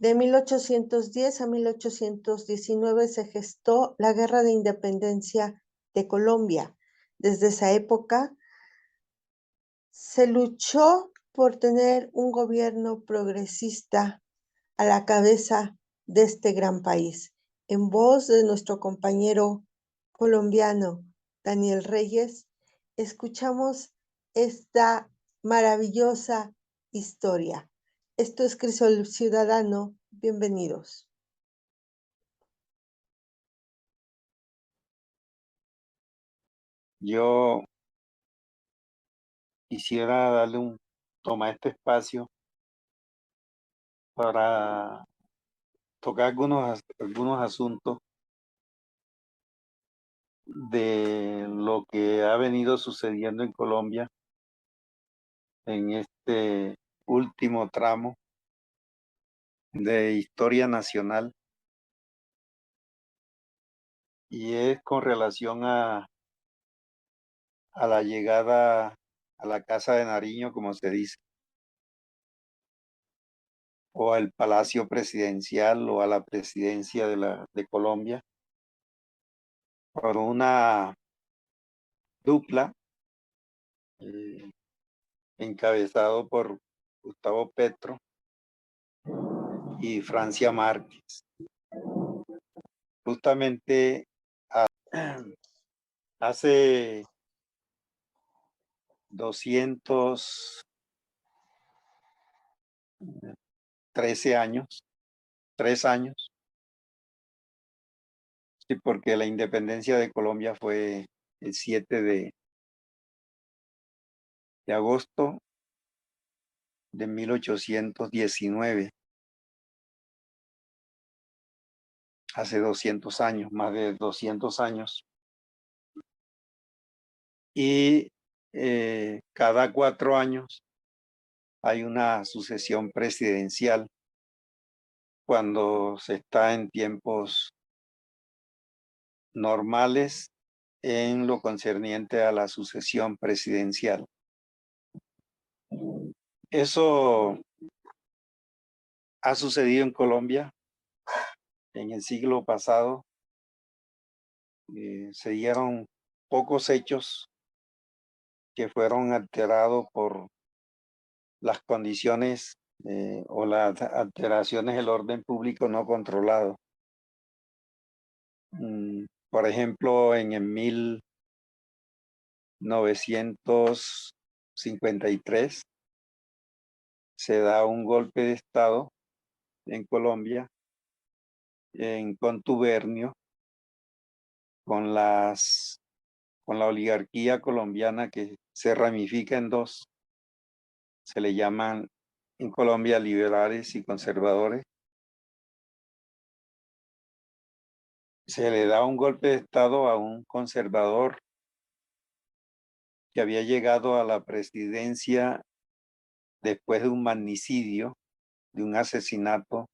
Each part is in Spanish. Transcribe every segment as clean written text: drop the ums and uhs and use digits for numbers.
De 1810 a 1819 se gestó la Guerra de Independencia de Colombia. Desde esa época se luchó por tener un gobierno progresista a la cabeza de este gran país. En voz de nuestro compañero colombiano Daniel Reyes, escuchamos esta maravillosa historia. Esto es Crisol Ciudadano. Bienvenidos. Yo quisiera tomar este espacio para tocar algunos asuntos de lo que ha venido sucediendo en Colombia en este último tramo de historia nacional, y es con relación a la llegada a la Casa de Nariño, como se dice, o al Palacio Presidencial o a la presidencia de Colombia, por una dupla encabezado por Gustavo Petro y Francia Márquez. Justamente hace 213 años, 3 años, sí, porque la independencia de Colombia fue el 7 de agosto de 1819, hace 200 años, más de 200 años. Y cada 4 años hay una sucesión presidencial cuando se está en tiempos normales en lo concerniente a la sucesión presidencial. Eso ha sucedido en Colombia en el siglo pasado. Se dieron pocos hechos que fueron alterados por las condiciones o las alteraciones del orden público no controlado. Por ejemplo, en el 1953 se da un golpe de Estado en Colombia en contubernio con la oligarquía colombiana, que se ramifica en dos. Se le llaman en Colombia liberales y conservadores. Se le da un golpe de Estado a un conservador que había llegado a la presidencia después de un magnicidio, de un asesinato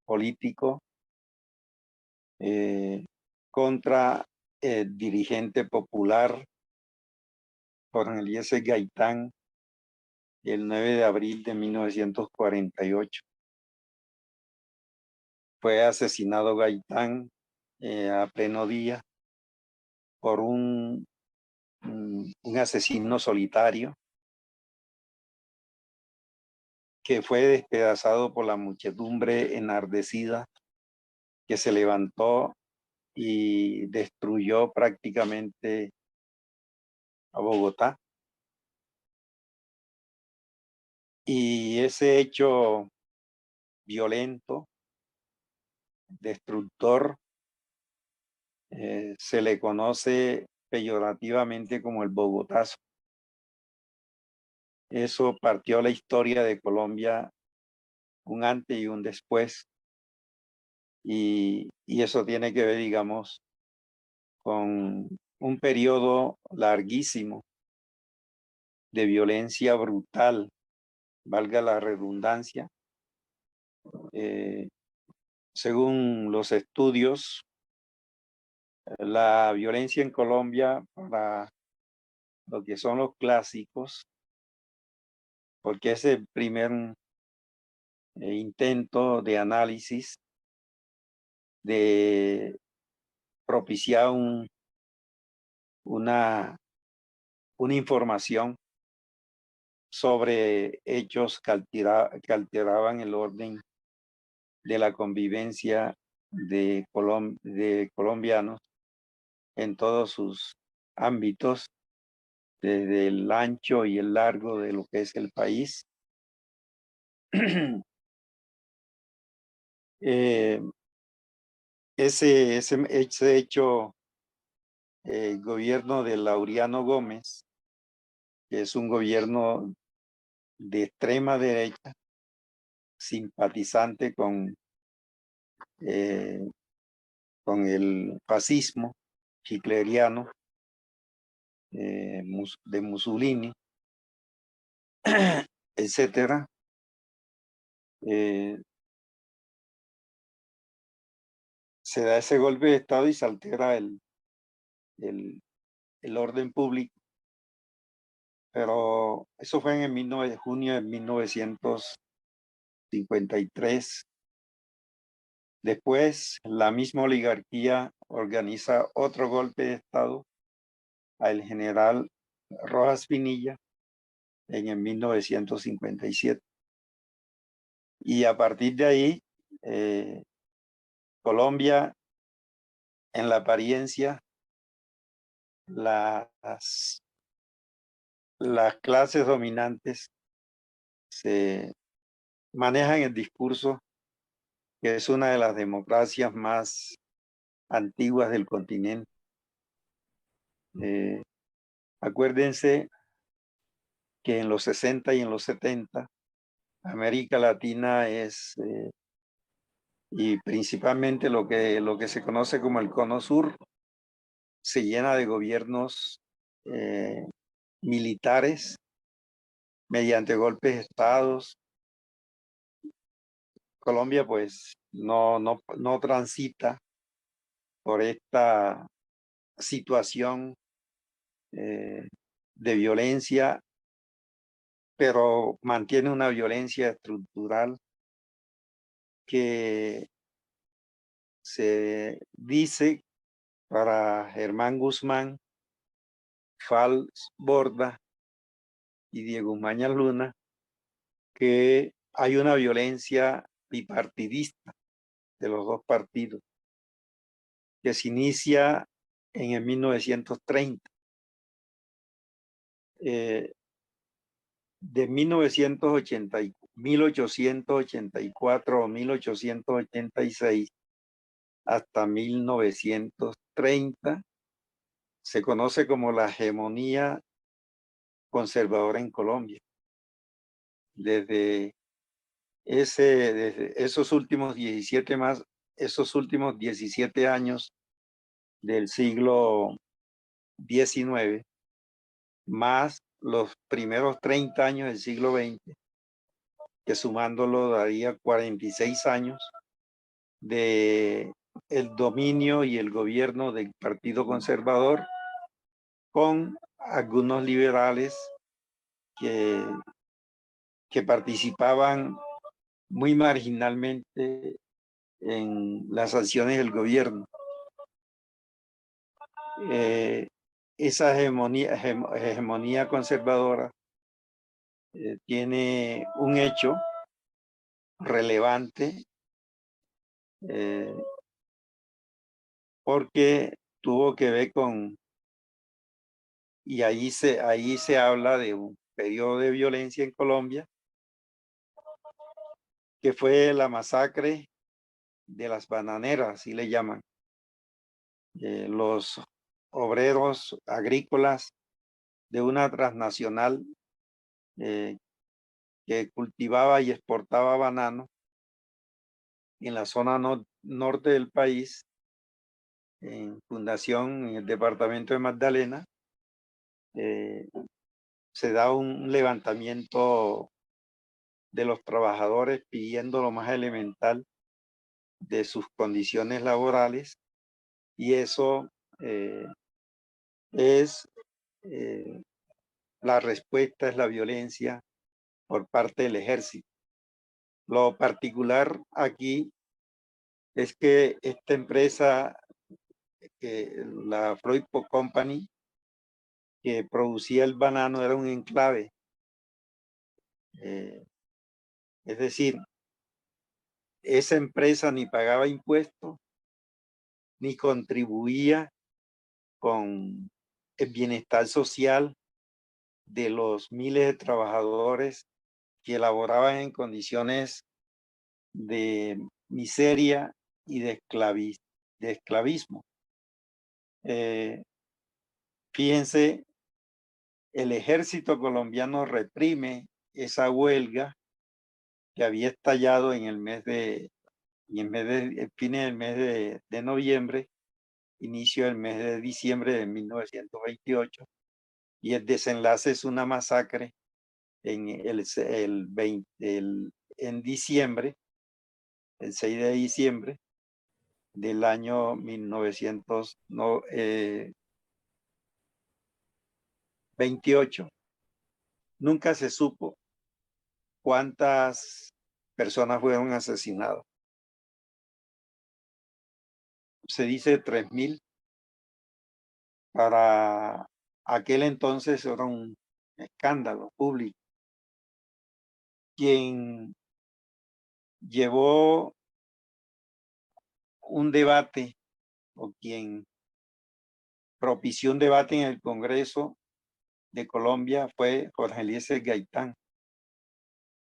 político contra el dirigente popular Jorge Eliezer Gaitán, el 9 de abril de 1948. Fue asesinado Gaitán a pleno día por un asesino solitario que fue despedazado por la muchedumbre enardecida que se levantó y destruyó prácticamente a Bogotá. Y ese hecho violento, destructor, se le conoce peyorativamente como el Bogotazo. Eso partió la historia de Colombia, un antes y un después, y eso tiene que ver, digamos, con un periodo larguísimo de violencia brutal, valga la redundancia. Según los estudios, la violencia en Colombia, para lo que son los clásicos, porque es el primer intento de análisis de propiciar una información sobre hechos que alteraban el orden de la convivencia de colombianos en todos sus ámbitos, desde el ancho y el largo de lo que es el país. Ese hecho, el gobierno de Laureano Gómez, que es un gobierno de extrema derecha, simpatizante con el fascismo hitleriano de Mussolini, etcétera. Se da ese golpe de Estado y se altera el orden público. Pero eso fue en junio de 1953. Después, la misma oligarquía organiza otro golpe de Estado al general Rojas Pinilla en el 1957. Y a partir de ahí, Colombia, en la apariencia, las clases dominantes se manejan el discurso que es una de las democracias más antiguas del continente. Acuérdense que en los 60 y en los 70, América Latina es, y principalmente lo que se conoce como el Cono Sur, se llena de gobiernos militares mediante golpes de estados. Colombia pues no transita por esta situación de violencia, pero mantiene una violencia estructural que se dice para Germán Guzmán, Fals Borda y Diego Mañas Luna, que hay una violencia bipartidista de los dos partidos, que se inicia en el 1930. De 1884 o 1886 hasta 1930 se conoce como la hegemonía conservadora en Colombia. Desde esos últimos 17 años del siglo XIX, más los primeros 30 años del siglo XX, que sumándolo daría 46 años de el dominio y el gobierno del Partido Conservador, con algunos liberales que participaban muy marginalmente en las acciones del gobierno. Esa hegemonía conservadora tiene un hecho relevante porque tuvo que ver con, y ahí se habla de un periodo de violencia en Colombia, que fue la masacre de las bananeras, así le llaman. Los obreros agrícolas de una transnacional que cultivaba y exportaba banano en la zona norte del país, en Fundación, en el departamento de Magdalena, se da un levantamiento de los trabajadores pidiendo lo más elemental de sus condiciones laborales, y eso es la respuesta, es la violencia por parte del ejército. Lo particular aquí es que esta empresa, la Freud Company, que producía el banano, era un enclave. Es decir, esa empresa ni pagaba impuestos, ni contribuía con el bienestar social de los miles de trabajadores que elaboraban en condiciones de miseria y de esclavismo. Fíjense, el ejército colombiano reprime esa huelga que había estallado en el mes de, fines del mes de noviembre, inicio del mes de diciembre de 1928, y el desenlace es una masacre en en diciembre, el 6 de diciembre del año 1928. Nunca se supo cuántas personas fueron asesinadas. Se dice 3.000. Para aquel entonces era un escándalo público. Quien llevó un debate o quien propició un debate en el Congreso de Colombia fue Jorge Eliezer Gaitán.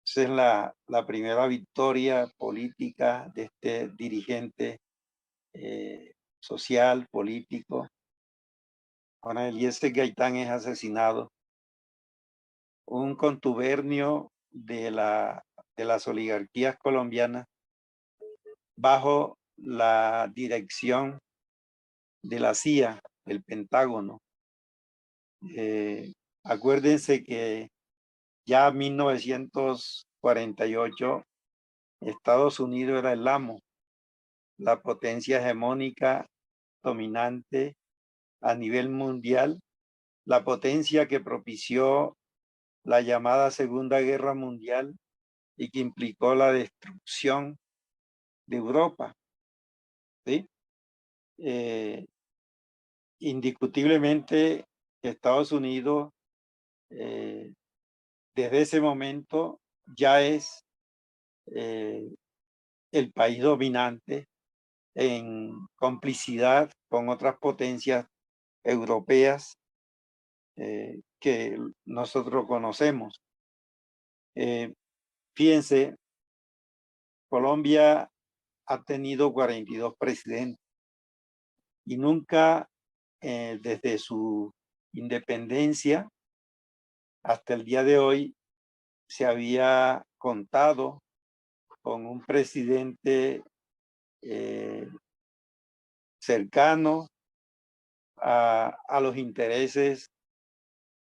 Esa es la primera victoria política de este dirigente social, político. Jorge Eliezer Gaitán es asesinado. Un contubernio de las oligarquías colombianas bajo la dirección de la CIA, del Pentágono. Acuérdense que ya en 1948 Estados Unidos era el amo, la potencia hegemónica dominante a nivel mundial, la potencia que propició la llamada Segunda Guerra Mundial y que implicó la destrucción de Europa. ¿Sí? Indiscutiblemente Estados Unidos desde ese momento ya es el país dominante en complicidad con otras potencias europeas que nosotros conocemos. Fíjense, Colombia ha tenido 42 presidentes y nunca desde su independencia hasta el día de hoy se había contado con un presidente cercano a los intereses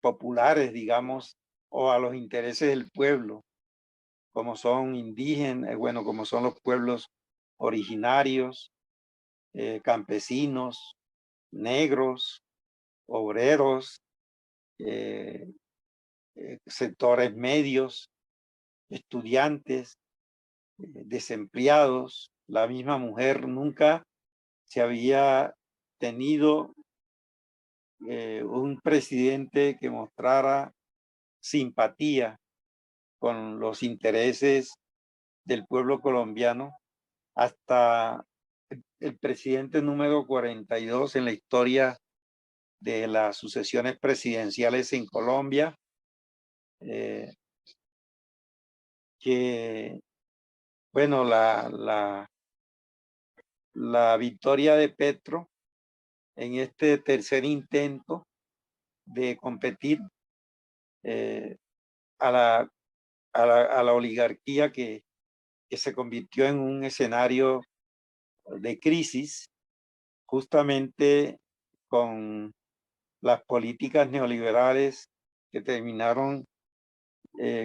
populares, digamos, o a los intereses del pueblo, como son indígenas, bueno, como son los pueblos originarios, campesinos, negros, obreros, sectores medios, estudiantes, desempleados. La misma mujer nunca se había tenido un presidente que mostrara simpatía con los intereses del pueblo colombiano hasta el presidente número 42 en la historia de las sucesiones presidenciales en Colombia, que, bueno, la victoria de Petro en este tercer intento de competir a la oligarquía que se convirtió en un escenario de crisis, justamente con las políticas neoliberales que terminaron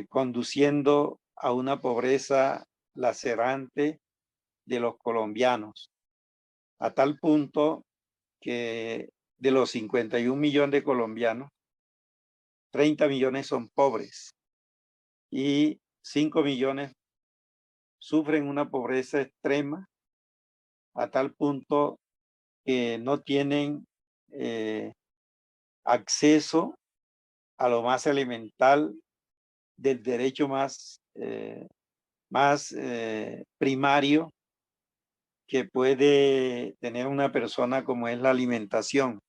conduciendo a una pobreza lacerante de los colombianos, a tal punto que de los 51 millones de colombianos, 30 millones son pobres y 5 millones sufren una pobreza extrema a tal punto que no tienen acceso a lo más elemental del derecho más primario que puede tener una persona, como es la alimentación,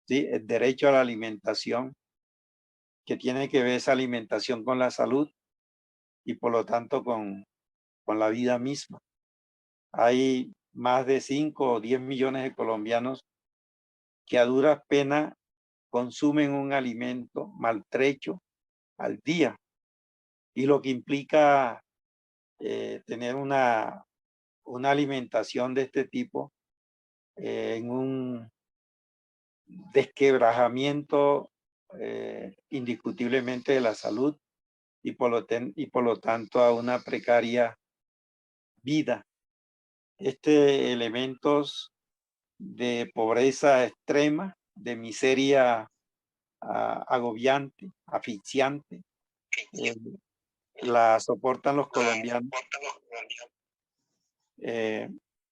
¿sí? El derecho a la alimentación, que tiene que ver esa alimentación con la salud y por lo tanto con la vida misma. Hay más de 5 o 10 millones de colombianos que a duras penas consumen un alimento maltrecho al día, y lo que implica tener una alimentación de este tipo en un desquebrajamiento indiscutiblemente de la salud y por lo tanto a una precaria vida. Elementos de pobreza extrema, de miseria agobiante, asfixiante, la soportan los colombianos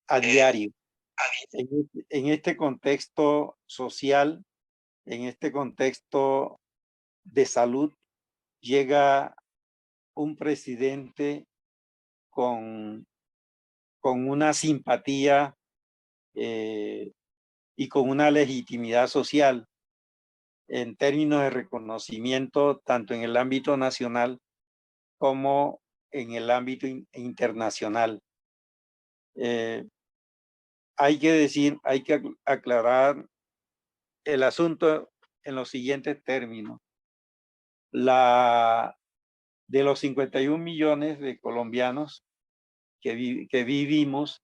a diario. En este contexto social, en este contexto de salud, llega un presidente con una simpatía y con una legitimidad social en términos de reconocimiento, tanto en el ámbito nacional como en el ámbito internacional. Hay que aclarar el asunto en los siguientes términos. De los 51 millones de colombianos que vivimos,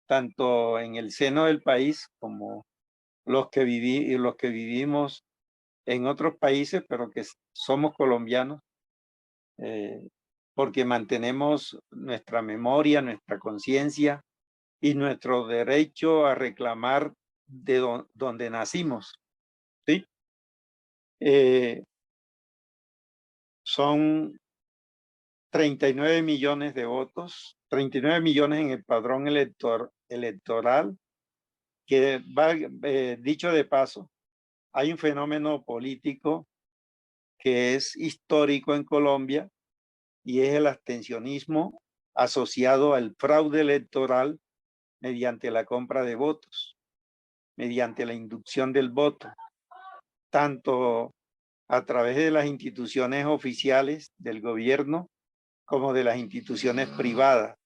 tanto en el seno del país como los que vivimos en otros países, pero que somos colombianos, porque mantenemos nuestra memoria, nuestra conciencia y nuestro derecho a reclamar de donde nacimos, ¿sí? Son 39 millones de votos, 39 millones en el padrón electoral, que va, dicho de paso, hay un fenómeno político que es histórico en Colombia y es el abstencionismo asociado al fraude electoral mediante la compra de votos, mediante la inducción del voto, tanto a través de las instituciones oficiales del gobierno como de las instituciones privadas.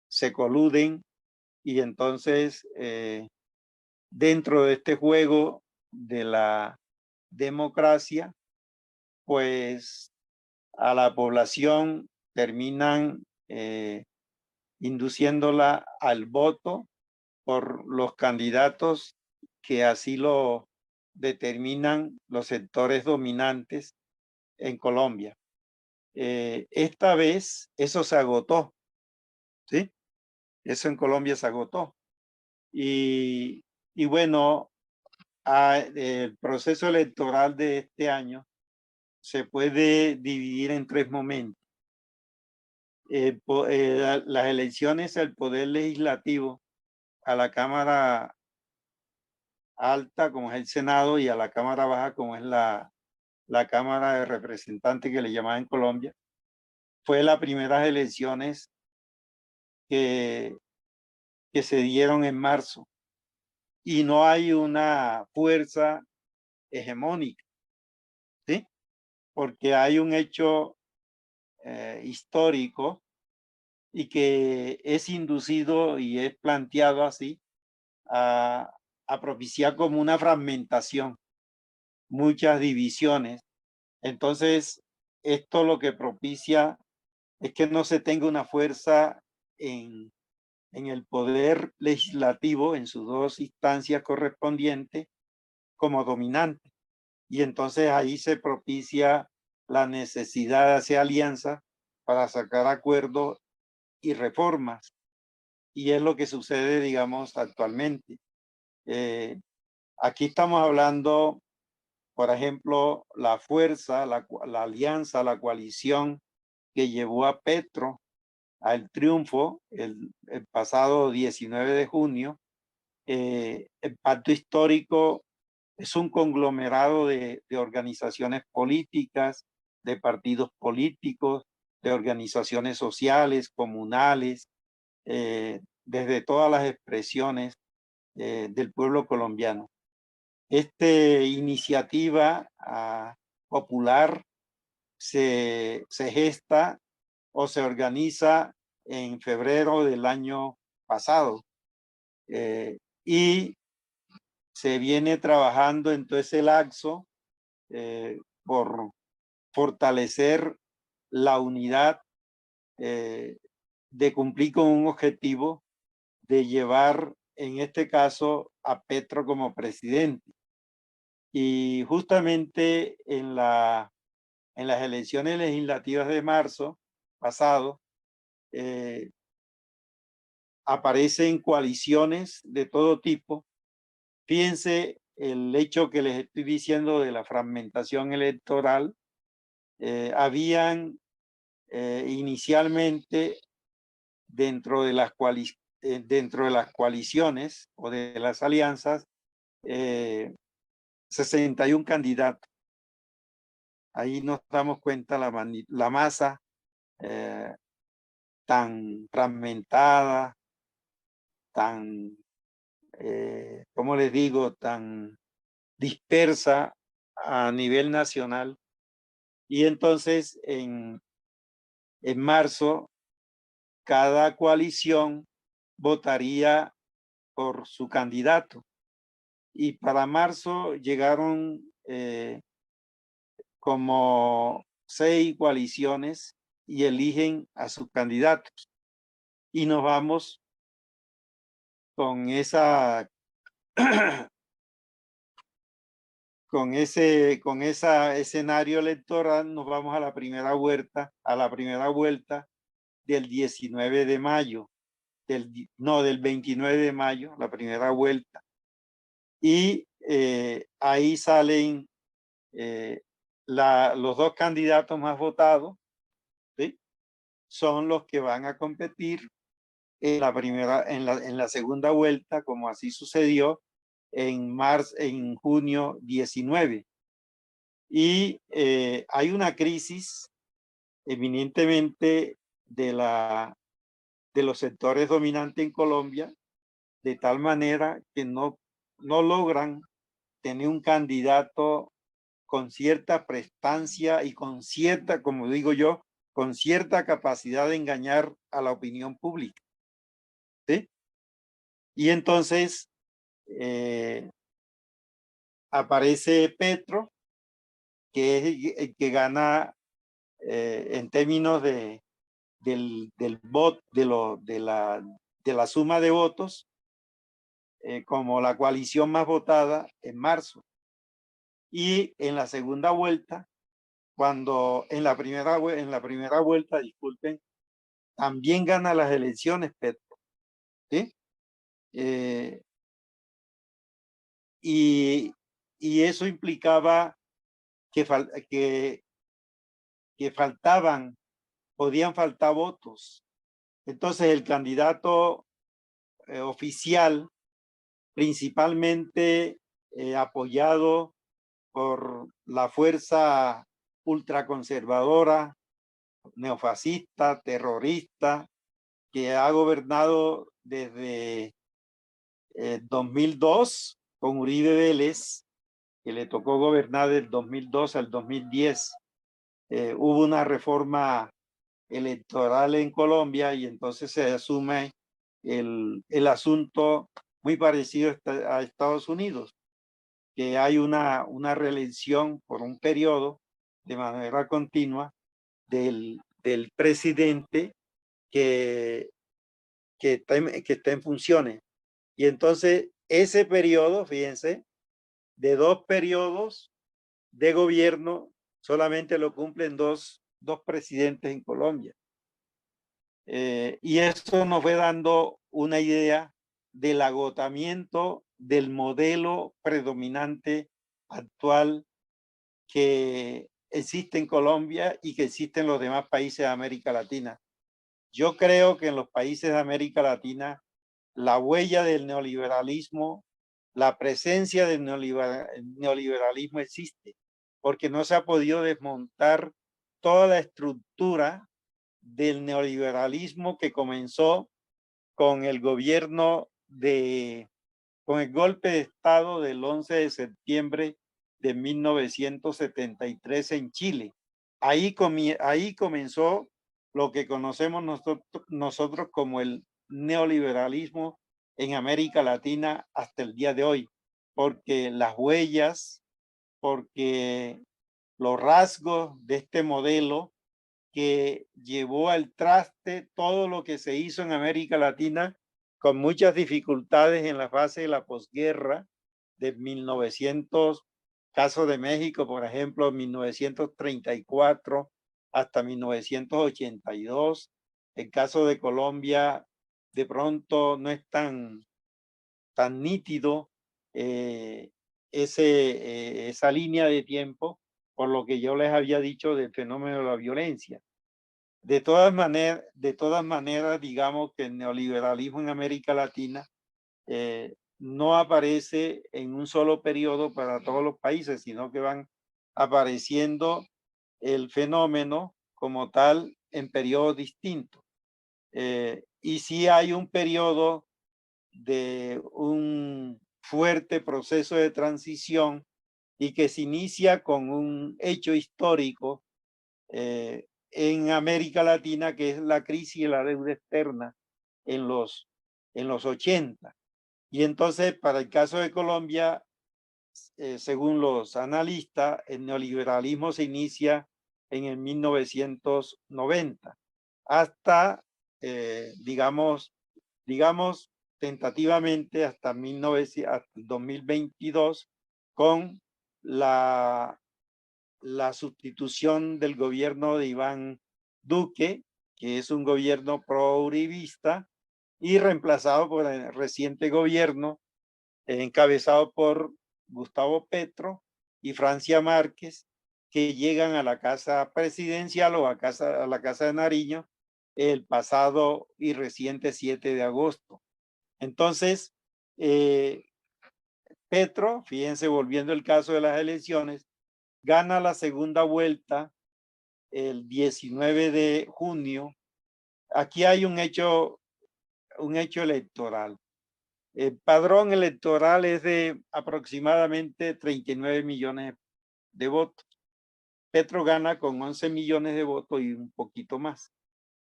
Se coluden y entonces dentro de este juego de la democracia, pues a la población terminan induciéndola al voto por los candidatos que así lo determinan los sectores dominantes en Colombia. Esta vez eso se agotó, ¿sí? Eso en Colombia se agotó. Y bueno, el proceso electoral de este año se puede dividir en 3 momentos. Las elecciones al Poder Legislativo, a la Cámara Alta, como es el Senado, y a la Cámara Baja, como es la Cámara de Representantes, que le llaman en Colombia, fue las primeras elecciones que se dieron en marzo. Y no hay una fuerza hegemónica, ¿sí? Porque hay un hecho histórico y que es inducido y es planteado así a propiciar como una fragmentación, muchas divisiones. Entonces, esto lo que propicia es que no se tenga una fuerza en el poder legislativo, en sus 2 instancias correspondientes, como dominante. Y entonces ahí se propicia la necesidad de hacer alianzas para sacar acuerdos y reformas. Y es lo que sucede, digamos, actualmente. Aquí estamos hablando, por ejemplo, la fuerza, la alianza, la coalición que llevó a Petro al triunfo el pasado 19 de junio. El Pacto Histórico es un conglomerado de organizaciones políticas, de partidos políticos, de organizaciones sociales, comunales, desde todas las expresiones del pueblo colombiano. Esta iniciativa popular se gesta o se organiza en febrero del año pasado y se viene trabajando en todo ese lapso por fortalecer la unidad de cumplir con un objetivo de llevar, en este caso, a Petro como presidente. Y justamente en las elecciones legislativas de marzo pasado, aparecen coaliciones de todo tipo. Fíjense el hecho que les estoy diciendo de la fragmentación electoral. Habían inicialmente dentro de las coaliciones o de las alianzas 61 candidatos. Ahí nos damos cuenta la masa tan fragmentada, tan, ¿cómo les digo?, tan dispersa a nivel nacional. Y entonces en marzo cada coalición votaría por su candidato. Y para marzo llegaron como 6 coaliciones y eligen a sus candidatos. Y nos vamos con esa con ese escenario electoral, nos vamos a la primera vuelta del 19 de mayo, del 29 de mayo, la primera vuelta. Y ahí salen los 2 candidatos más votados, ¿sí? Son los que van a competir en la segunda vuelta, como así sucedió en junio 19. Y hay una crisis eminentemente de los sectores dominantes en Colombia, de tal manera que no logran tener un candidato con cierta prestancia y con cierta, como digo yo, con cierta capacidad de engañar a la opinión pública, ¿sí? Y entonces aparece Petro, que es el que gana en términos del voto, de la suma de votos, como la coalición más votada en marzo. Y en la segunda vuelta, en la primera vuelta, disculpen, también gana las elecciones Petro, ¿sí? Y eso implicaba que podían faltar votos. Entonces el candidato oficial, principalmente apoyado por la fuerza ultraconservadora, neofascista, terrorista, que ha gobernado desde 2002 con Uribe Vélez, que le tocó gobernar del 2002 al 2010. Hubo una reforma electoral en Colombia y entonces se asume el asunto muy parecido a Estados Unidos, que hay una reelección por un periodo de manera continua del presidente que está en funciones. Y entonces ese periodo, fíjense, de 2 periodos de gobierno, solamente lo cumplen dos presidentes en Colombia. Y esto nos fue dando una idea del agotamiento del modelo predominante actual que existe en Colombia y que existe en los demás países de América Latina. Yo creo que en los países de América Latina la huella del neoliberalismo, la presencia del neoliberalismo existe, porque no se ha podido desmontar toda la estructura del neoliberalismo que comenzó con el gobierno con el golpe de Estado del 11 de septiembre de 1973 en Chile. Ahí comenzó lo que conocemos nosotros como el neoliberalismo en América Latina hasta el día de hoy, porque las huellas, porque los rasgos de este modelo que llevó al traste todo lo que se hizo en América Latina con muchas dificultades en la fase de la posguerra de 1900, caso de México, por ejemplo, 1934 hasta 1982. El caso de Colombia de pronto no es tan nítido esa línea de tiempo, por lo que yo les había dicho del fenómeno de la violencia. De todas maneras, digamos que el neoliberalismo en América Latina no aparece en un solo periodo para todos los países, sino que van apareciendo el fenómeno como tal en periodos distintos. Y sí hay un periodo de un fuerte proceso de transición y que se inicia con un hecho histórico en América Latina, que es la crisis de la deuda externa en los 80. Y entonces, para el caso de Colombia, según los analistas, el neoliberalismo se inicia en el 1990 hasta, digamos, tentativamente hasta 2022 con la sustitución del gobierno de Iván Duque, que es un gobierno pro-uribista, y reemplazado por el reciente gobierno encabezado por Gustavo Petro y Francia Márquez, que llegan a la casa presidencial o a la Casa de Nariño el pasado y reciente 7 de agosto. Entonces, Petro, fíjense, volviendo el caso de las elecciones, gana la segunda vuelta el 19 de junio. Aquí hay un hecho electoral. El padrón electoral es de aproximadamente 39 millones de votos. Petro gana con 11 millones de votos y un poquito más.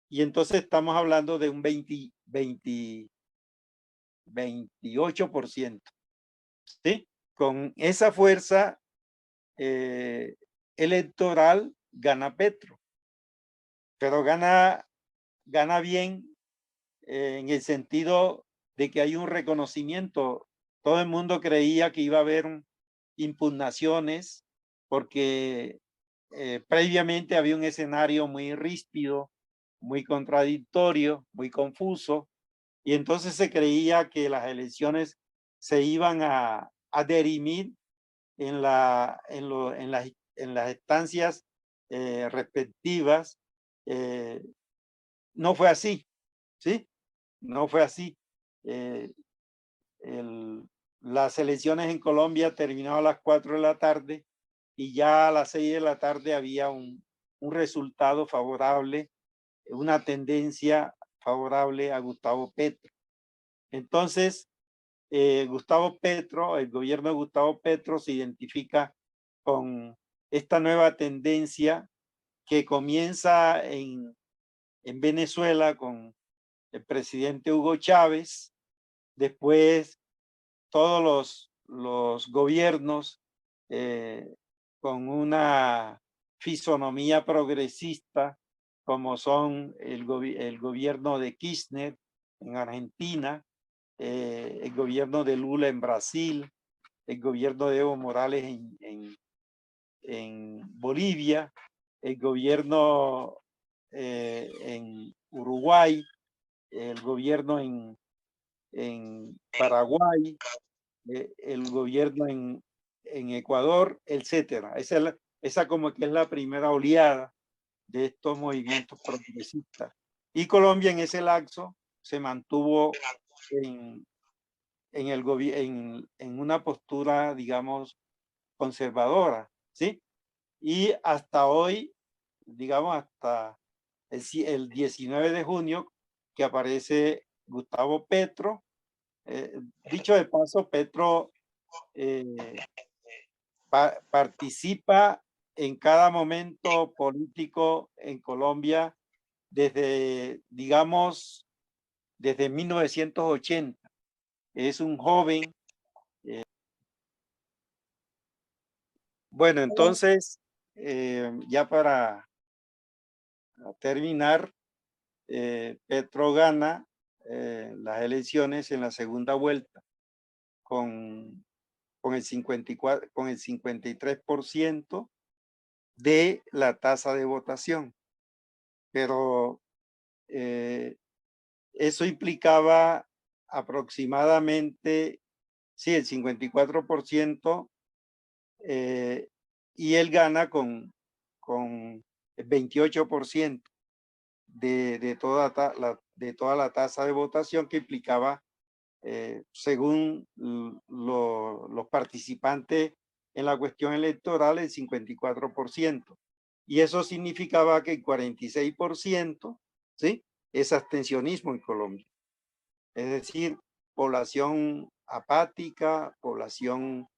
Y entonces estamos hablando de un 28%. ¿Sí? Con esa fuerza electoral gana Petro, pero gana bien en el sentido de que hay un reconocimiento. Todo el mundo creía que iba a haber impugnaciones porque previamente había un escenario muy ríspido, muy contradictorio, muy confuso, y entonces se creía que las elecciones se iban a dirimir en las estancias respectivas. No fue así, ¿sí? No fue así. Las elecciones en Colombia terminaron a las 4 de la tarde y ya a las 6 de la tarde había un resultado favorable, una tendencia favorable a Gustavo Petro. Entonces, Gustavo Petro, el gobierno de Gustavo Petro se identifica con esta nueva tendencia que comienza en Venezuela con el presidente Hugo Chávez, después todos los gobiernos con una fisonomía progresista, como son el gobierno de Kirchner en Argentina, el gobierno de Lula en Brasil, el gobierno de Evo Morales en Bolivia, el gobierno en Uruguay, el gobierno en Paraguay, el gobierno en Ecuador, etcétera. Esa como que es la primera oleada de estos movimientos progresistas. Y Colombia en ese lapso se mantuvo en, en una postura, digamos, conservadora, ¿sí? Y hasta hoy, digamos, hasta el 19 de junio, que aparece Gustavo Petro. Dicho de paso, Petro participa en cada momento político en Colombia desde, digamos, desde 1980. Es un joven. Bueno, entonces, ya para terminar, Petro gana las elecciones en la segunda vuelta con el 54, con el 53% de la tasa de votación. Pero eso implicaba aproximadamente, sí, el 54%, y él gana con el 28% de toda la tasa de votación, que implicaba, según los participantes en la cuestión electoral, el 54%. Y eso significaba que el 46%, ¿sí?, es abstencionismo en Colombia. Es decir, población apática, población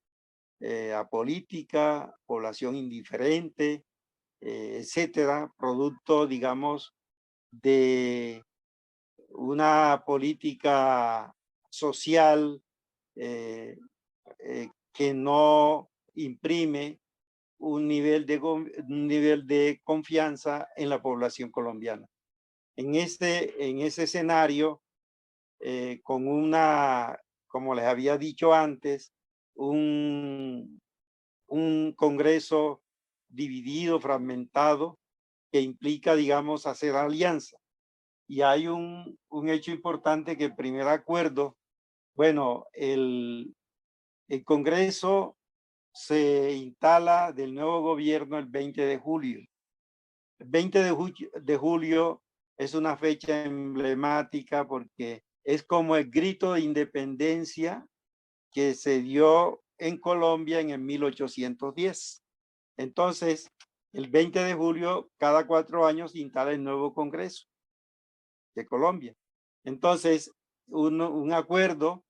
apolítica, población indiferente, etcétera, producto, digamos, de una política social que no imprime un nivel de confianza en la población colombiana. En ese escenario, con una, como les había dicho antes, un Congreso dividido, fragmentado, que implica, digamos, hacer alianza. Y hay un hecho importante, que el primer acuerdo, bueno, el Congreso se instala del nuevo gobierno el 20 de julio. El 20 de julio es una fecha emblemática porque es como el grito de independencia que se dio en Colombia en el 1810. Entonces, el 20 de julio, cada 4 años, se instala el nuevo Congreso de Colombia. Entonces, un acuerdo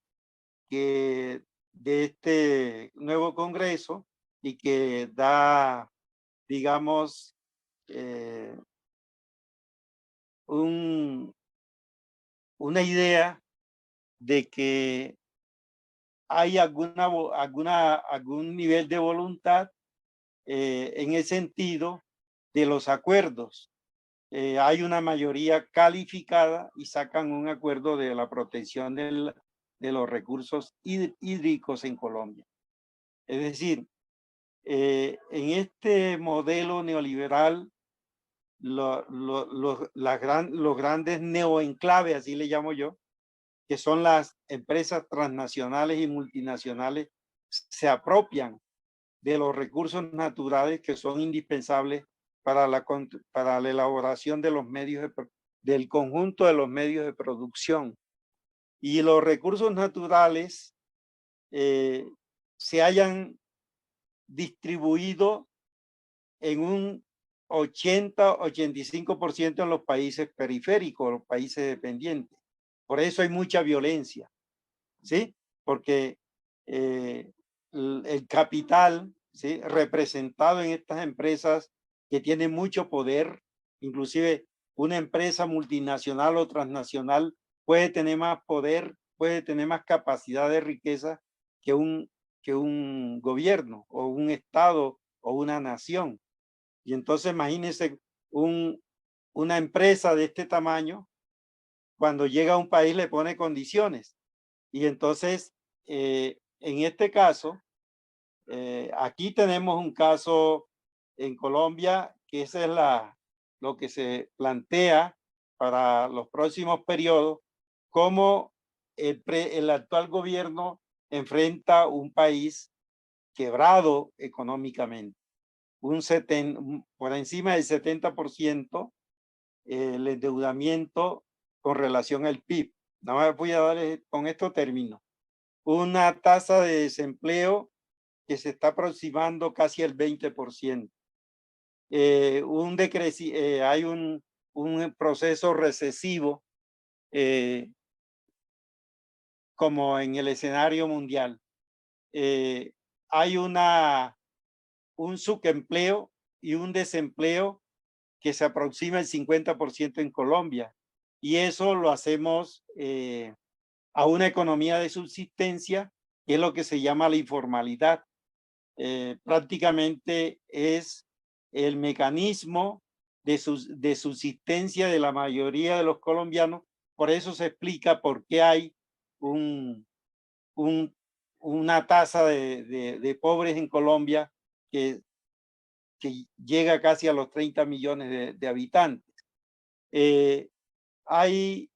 que de este nuevo Congreso, y que da, digamos, una idea de que hay algún nivel de voluntad en el sentido de los acuerdos. Hay una mayoría calificada y sacan un acuerdo de la protección de los recursos hídricos en Colombia. Es decir, en este modelo neoliberal, los grandes neoenclaves, así le llamo yo, que son las empresas transnacionales y multinacionales, se apropian de los recursos naturales que son indispensables para la elaboración de los medios del conjunto de los medios de producción. Y los recursos naturales se hayan distribuido en un 80-85% en los países periféricos, los países dependientes. Por eso hay mucha violencia, ¿sí? Porque el capital, ¿sí?, representado en estas empresas que tienen mucho poder, inclusive una empresa multinacional o transnacional puede tener más poder, puede tener más capacidad de riqueza que un gobierno o un estado o una nación. Y entonces imagínense una empresa de este tamaño, cuando llega a un país le pone condiciones. Y entonces, en este caso, aquí tenemos un caso en Colombia, que esa es lo que se plantea para los próximos periodos, cómo el actual gobierno enfrenta un país quebrado económicamente. Por encima del 70% el endeudamiento con relación al PIB. Nada más voy a darles, con esto termino. Una tasa de desempleo que se está aproximando casi al 20%. Hay un proceso recesivo como en el escenario mundial. Hay un subempleo y un desempleo que se aproxima al 50% en Colombia. Y eso lo hacemos a una economía de subsistencia, que es lo que se llama la informalidad. Prácticamente es el mecanismo de subsistencia de la mayoría de los colombianos. Por eso se explica por qué hay una tasa de pobres en Colombia que llega casi a los 30 millones de habitantes. Hay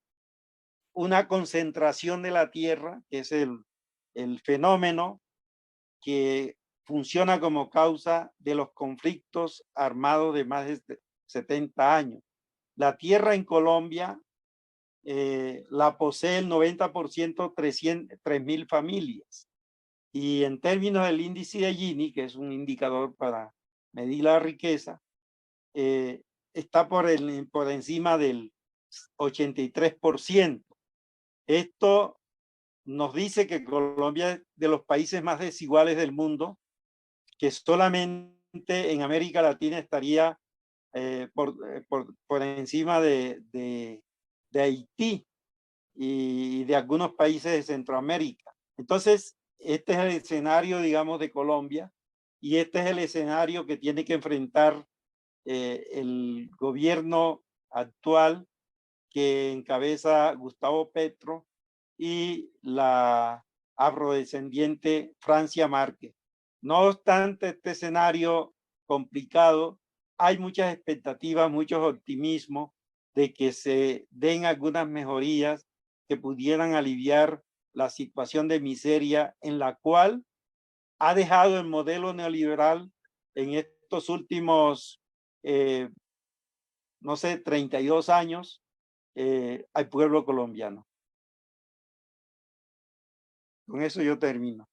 una concentración de la tierra, que es el fenómeno que funciona como causa de los conflictos armados de más de 70 años. La tierra en Colombia la posee el 90%, 3.000 familias. Y en términos del índice de Gini, que es un indicador para medir la riqueza, está por encima del 83%. Esto nos dice que Colombia es de los países más desiguales del mundo, que solamente en América Latina estaría por encima de Haití y de algunos países de Centroamérica. Entonces, este es el escenario, digamos, de Colombia, y este es el escenario que tiene que enfrentar el gobierno actual que encabeza Gustavo Petro y la afrodescendiente Francia Márquez. No obstante este escenario complicado, hay muchas expectativas, muchos optimismos de que se den algunas mejorías que pudieran aliviar la situación de miseria en la cual ha dejado el modelo neoliberal en estos últimos, no sé, 32 años al pueblo colombiano. Con eso yo termino.